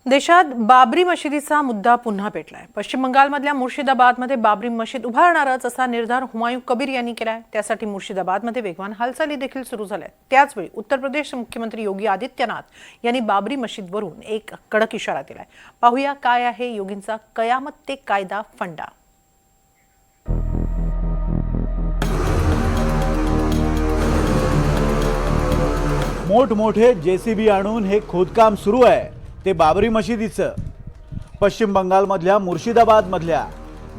देशात बाबरी मशिदीचा मुद्दा पुन्हा पेटलाय। पश्चिम बंगालमधल्या मुर्शिदाबादमध्ये बाबरी मशीद उभारणारच असा निर्धार हुमायूं कबीर यांनी केलाय। त्यासाठी मुर्शिदाबादमध्ये वेगवान हालचाली देखील सुरू झाल्या। त्याचवेळी उत्तर प्रदेश मुख्यमंत्री योगी आदित्यनाथ यांनी बाबरी मशीदवरून एक कडक इशारा दिलाय। पाहूया काय आहे योगींचा कयामत ते कायदा फंडा। मोठमोठे जेसीबी आणून हे खोदकाम सुरू आहे ते बाबरी मशिदीचं। पश्चिम बंगालमधल्या मुर्शिदाबादमधल्या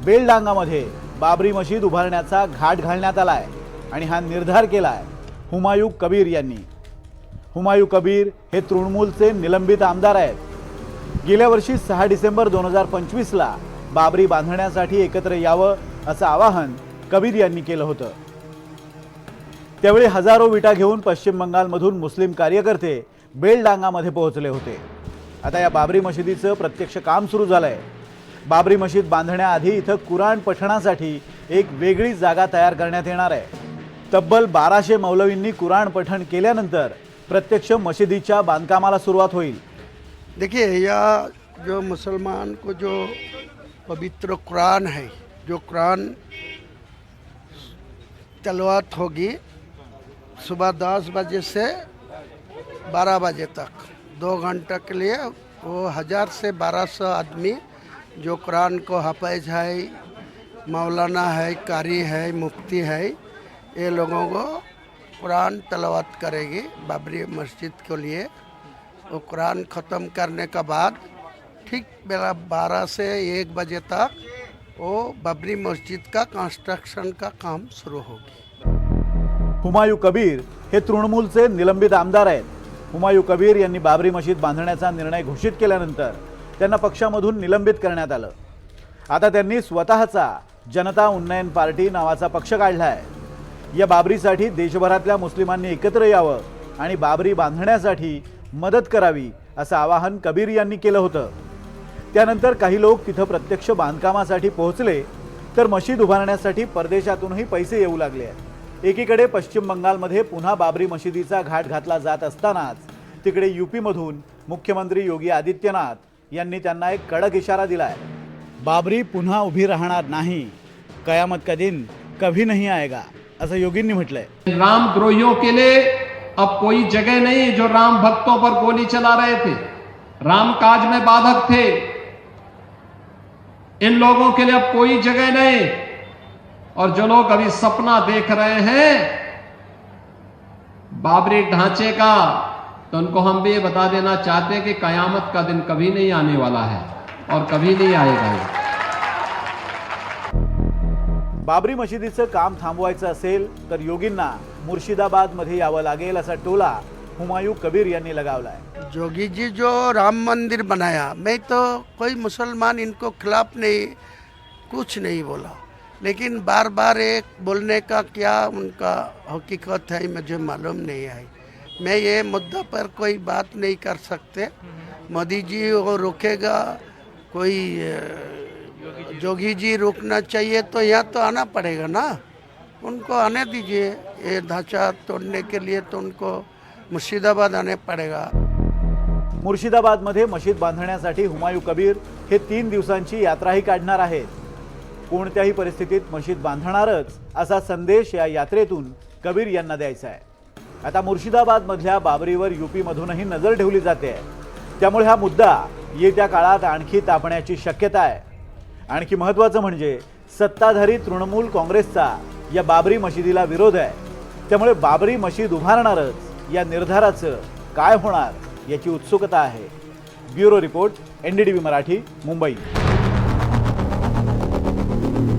बेलडांगामध्ये बाबरी मशीद उभारण्याचा घाट घालण्यात आलाय आणि हा निर्धार केलाय हुमायूं कबीर यांनी। हुमायूं कबीर हे तृणमूलचे निलंबित आमदार आहेत। गेल्या वर्षी 6 डिसेंबर 2025ला बाबरी बांधण्यासाठी एकत्र यावं असं आवाहन कबीर यांनी केलं होतं। त्यावेळी हजारो विटा घेऊन पश्चिम बंगालमधून मुस्लिम कार्यकर्ते बेलडांगामध्ये पोहोचले होते। आता या बाबरी मशिदीचं प्रत्यक्ष काम सुरू झालंय। बाबरी मशीद बांधण्याआधी इथं कुराण पठणासाठी एक वेगळी जागा तयार करण्यात येणार आहे। तब्बल 1200 मौलवींनी कुराण पठण केल्यानंतर प्रत्यक्ष मशिदीच्या बांधकामाला सुरुवात होईल। देखिए, यह जो मुसलमान को जो पवित्र कुरान है, जो कुरान तलवात होगी सुबह 10 बजे से 12 बजे तक 2 घंटे के लिए वो 1000 से 1200 आदमी जो कुरान को हाफिज है, मौलाना है, कारी है, मुफ्ती है, ये लोगों को कुरान तलावत करेगी बाबरी मस्जिद के लिए। वो कुरान ख़त्म करने के बाद ठीक बेला 12 से 1 बजे तक वो बाबरी मस्जिद का कंस्ट्रक्शन का काम शुरू होगी। हुमायूं कबीर हे तृणमूलचे निलंबित आमदार आहेत। हुमायूं कबीर यांनी बाबरी मशीद बांधण्याचा निर्णय घोषित केल्यानंतर त्यांना पक्षामधून निलंबित करण्यात आलं। आता त्यांनी स्वतःचा जनता उन्नयन पार्टी नावाचा पक्ष काढलाय। या बाबरीसाठी देशभरातल्या मुस्लिमांनी एकत्र यावं आणि बाबरी बांधण्यासाठी मदत करावी असं आवाहन कबीर यांनी केलं होतं। त्यानंतर काही लोक तिथं प्रत्यक्ष बांधकामासाठी पोहोचले तर मशीद उभारण्यासाठी परदेशातूनही पैसे येऊ लागले। एकीकडे पश्चिम बंगालमध्ये पुन्हा बाबरी मशिदीचा घाट घातला जात असतानाच तिकडे यूपीमधून मुख्यमंत्री योगी आदित्यनाथ यांनी त्यांना एक कडक इशारा दिलाय। बाबरी पुन्हा उभी राहणार नाही, कयामत का दिन कभी नहीं आएगा असं योगींनी म्हटलंय। राम द्रोहियों के लिए अब कोई जगह नहीं जो राम भक्तों पर गोली चला रहे थे, राम काज में बाधक थे, इन लोगों के लिए अब कोई जगह नहीं। और जो लोग अभी सपना देख रहे हैं बाबरी ढांचे का, तो उनको हम भी ये बता देना चाहते हैं कि कयामत का दिन कभी नहीं आने वाला है और कभी नहीं आएगा। बाबरी मशिदीचं काम थांबवायचं असेल तर योगींना मुर्शिदाबादमध्ये यावं लागेल असा टोला हुमायूं कबीर यांनी लगावलाय। जोगी जी जो राम मंदिर बनाया, मैं तो कोई मुसलमान इनको खिलाफ नहीं, कुछ नहीं बोला, लेकिन बार बार एक बोलने का क्या उनका हकीकत है मुझे मालूम नहीं है। मैं ये मुद्दा पर कोई बात नहीं कर सकते। मोदी जी वो रोकेगा, कोई जोगी जी रोकना चाहिए तो यहाँ तो आना पड़ेगा ना, उनको आने दीजिए। ये ढांचा तोड़ने के लिए तो उनको मुर्शिदाबाद आने पड़ेगा। मुर्शिदाबादमध्ये मशीद बांधण्यासाठी हुमायूं कबीर हे 3 दिवसांची यात्राही काढणार आहेत। कोणत्याही परिस्थितीत मशीद बांधणारच असा संदेश या यात्रेतून कबीर यांना द्यायचा आहे। आता मुर्शिदाबादमधल्या बाबरीवर यूपीमधूनही नजर ठेवली जाते, त्यामुळे हा मुद्दा येत्या काळात आणखी तापण्याची शक्यता आहे। आणखी महत्त्वाचं म्हणजे सत्ताधारी तृणमूल काँग्रेसचा या बाबरी मशिदीला विरोध आहे, त्यामुळे बाबरी मशीद उभारणारच या निर्धाराचं काय होणार याची उत्सुकता आहे। Bureau report, NDTV Marathi, Mumbai.